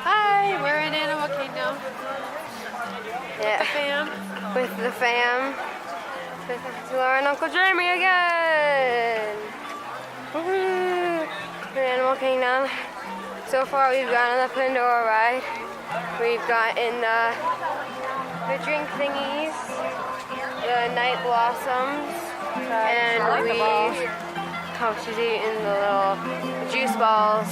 Hi, we're in Animal Kingdom. Yeah. The fam. With the fam. With Laura and Uncle Jeremy again. Woohoo! We're in Animal Kingdom. So far we've gone on the Pandora ride. We've gotten the drink thingies, the night blossoms, and she's eating the little juice balls.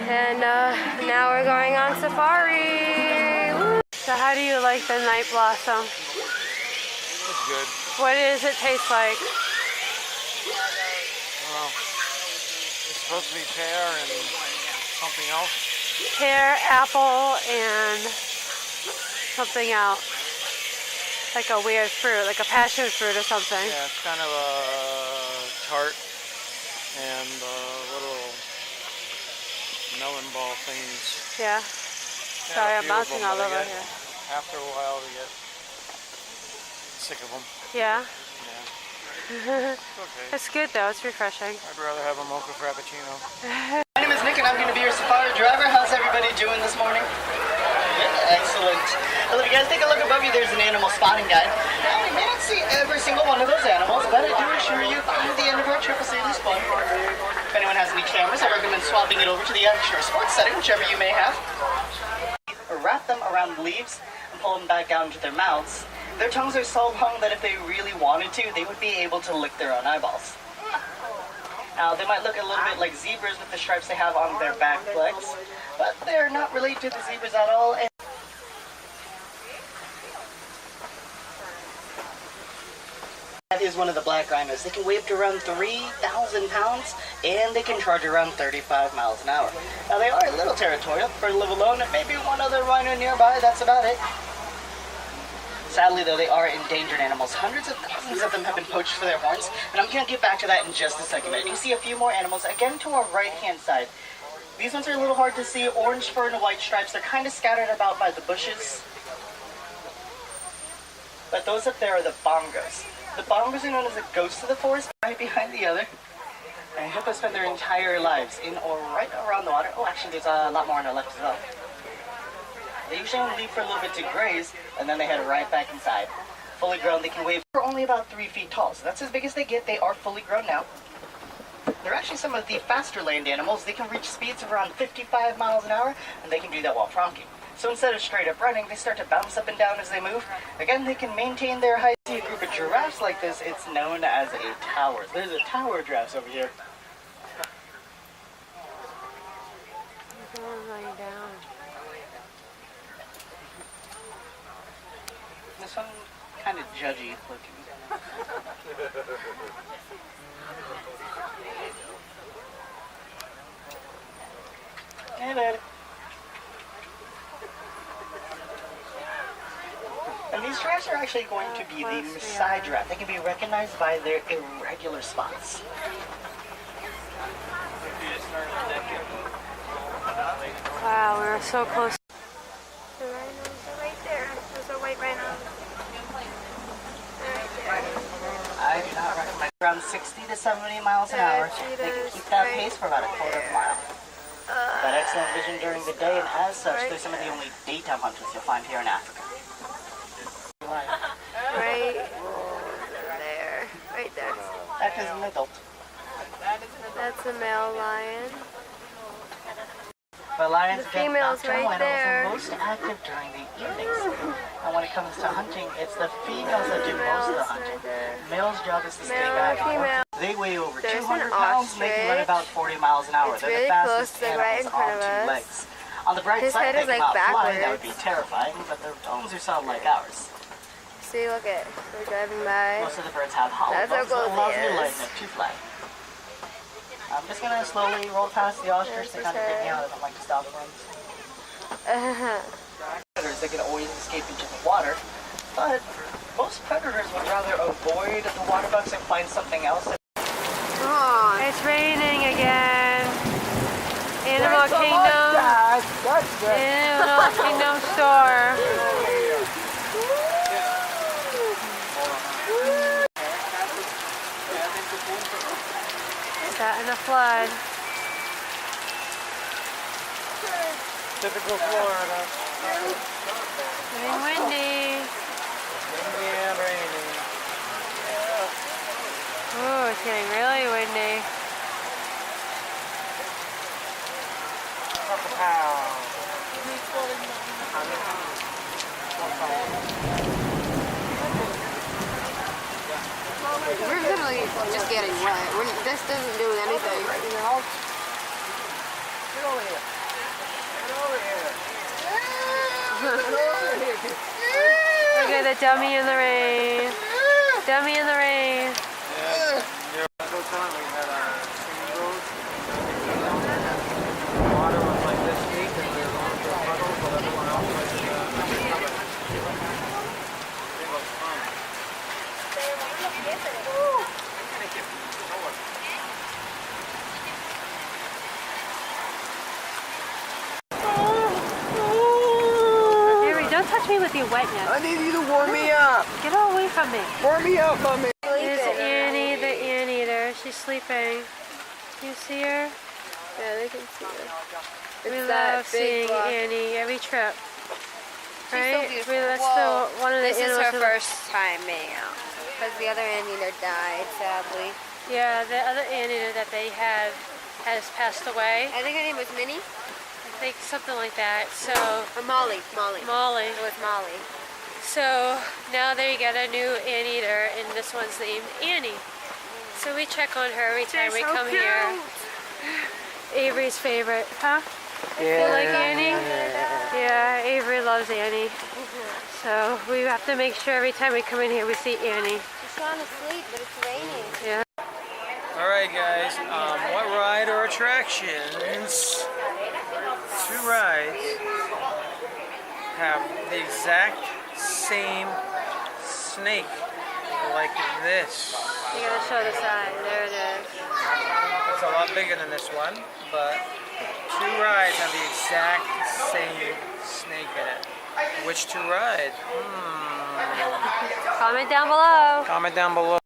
And now we're going on safari. Woo. So how do you like the night blossom? It's good. What does it taste like? Well, it's supposed to be pear and something else. Pear, apple, and something else. Like a weird fruit, like a passion fruit or something. Yeah, it's kind of a tart and little melon ball things. Yeah. Yeah, Sorry, a I'm few of bouncing them, all but over I get- here. After a while, we get sick of them. Yeah. Yeah. It's okay. It's good though, it's refreshing. I'd rather have a mocha frappuccino. My name is Nick and I'm going to be your safari driver. How's everybody doing this morning? Good, excellent. Well, if you guys take a look above you, there's an animal spotting guide. Now, we may not see every single one of those animals, but I do assure you, by the end of our trip, we'll see at least one. If anyone has any cameras, I recommend swapping it over to the extra sports setting, whichever you may have. Or wrap them around leaves and pull them back down to their mouths. Their tongues are so long that if they really wanted to, they would be able to lick their own eyeballs. Now, they might look a little bit like zebras with the stripes they have on their back legs, but they're not related to the zebras at all. And that is one of the black rhinos. They can weigh up to around 3,000 pounds, and they can charge around 35 miles an hour. Now, they are a little territorial. For live alone, and maybe one other rhino nearby, that's about it. Sadly, though, they are endangered animals. Hundreds of thousands of them have been poached for their horns, and I'm going to get back to that in just a second. And you see a few more animals, again to our right-hand side. These ones are a little hard to see. Orange fur and white stripes. They're kind of scattered about by the bushes. But those up there are the bongos. The bongos are known as the ghosts of the forest, right behind the other. And hippos spend their entire lives in or right around the water. Oh, actually, there's a lot more on our left as well. They usually only leave for a little bit to graze, and then they head right back inside. Fully grown, they can weigh for only about 3 feet tall, so that's as big as they get. They are fully grown now. They're actually some of the faster land animals. They can reach speeds of around 55 miles an hour, and they can do that while frolicking. So instead of straight up running, they start to bounce up and down as they move. Again, they can maintain their height. See a group of giraffes like this, it's known as a tower. There's a tower of giraffes over here. Lying down. This one kind of judgy looking. Hey, bud. And these giraffes are actually going to be the Maasai giraffe. They can be recognized by their irregular spots. Wow, we're so close. The rhinos are right there. Those are white rhinos. They're right there. I do not recommend around 60 to 70 miles an hour. They can keep that pace for about a quarter of a mile. Got excellent vision during the day, and as such, they're some of the only daytime hunters you'll find here in Africa. Right there. Right there. That is an adult. That's a male lion. But lions The get female's nocturnal right animals there. are most active during the evenings. And when it comes to hunting, it's the females that do most of the hunting. Male's job is to stay Male or back. female? They weigh over There's 200 an pounds, and they can run ostrich. about 40 miles an hour. It's They're really the fastest close to right in animals front on of two us. legs. On the bright His side, head they is, like, come out flying. That would backwards. be terrifying, but their bones are solid like ours. See, look at. We're driving by. Most of the birds have hollow That's how bones, so it close allows he you to is. lighten it too flat. I'm just gonna slowly roll past the ostrich. They There's kind of his freak me head. out. I don't like to stop runs. Predators, they can always escape into the water, but most predators would rather avoid the water bugs and find something else. It's raining again. Animal Kingdom. That's good. In a Kingdom Store. Sat in a flood. Typical Florida. Getting windy. Windy and rainy. Ooh, it's getting really windy. We're literally just getting wet. This doesn't do anything. Get over here. Get over here. Get over here. Look at the dummy in the rain. Dummy in the rain. Yeah. Go time we had a swing road. The water was like this deep and we were going through a puddle, but everyone else was covered. It was fun. Harry, don't touch me with your wetness. I need you to warm me up. Get away from me. Warm me up, mommy. There's Annie, the anteater. She's sleeping. You see her? Yeah, they can see it. We It's that love big seeing block. Annie every trip. So Right? beautiful. That's Well, one of the This is animals her that- first time being out. Because the other anteater died, sadly. Yeah, the other anteater that they had has passed away. I think her name was Minnie. I think something like that. So Or Molly. Molly. Molly. It was Molly. So now they got a new anteater, and this one's named Annie. So we check on her every time we come here. Avery's favorite, huh? Yeah. You like Annie? Yeah, Avery loves Annie. So we have to make sure every time we come in here we see Annie. She's trying to sleep, but it's raining. Yeah. All right, guys. What ride or attractions? Two rides have the exact same snake like this. You gotta show the side. There it is. It's a lot bigger than this one, but two rides have the exact same snake in it. Which two ride? Comment down below. Comment down below.